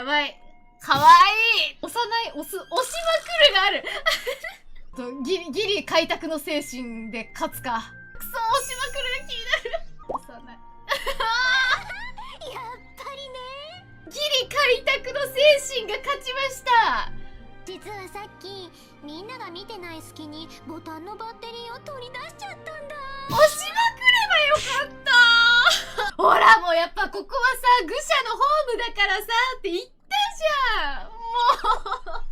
ばい。かわいい。押さない、押しまくるがある。ギリ開拓の精神で勝つか。くそ、押しまくるが気になる。押さない。やっぱりね。ギリ開拓の精神が勝ちました。実はさっきみんなが見てない隙にボタンのバッテリーを取り出しちゃったんだ。押しまくればよかった。ほらもうやっぱここはさ愚者のホームだからさって言ったじゃん。もう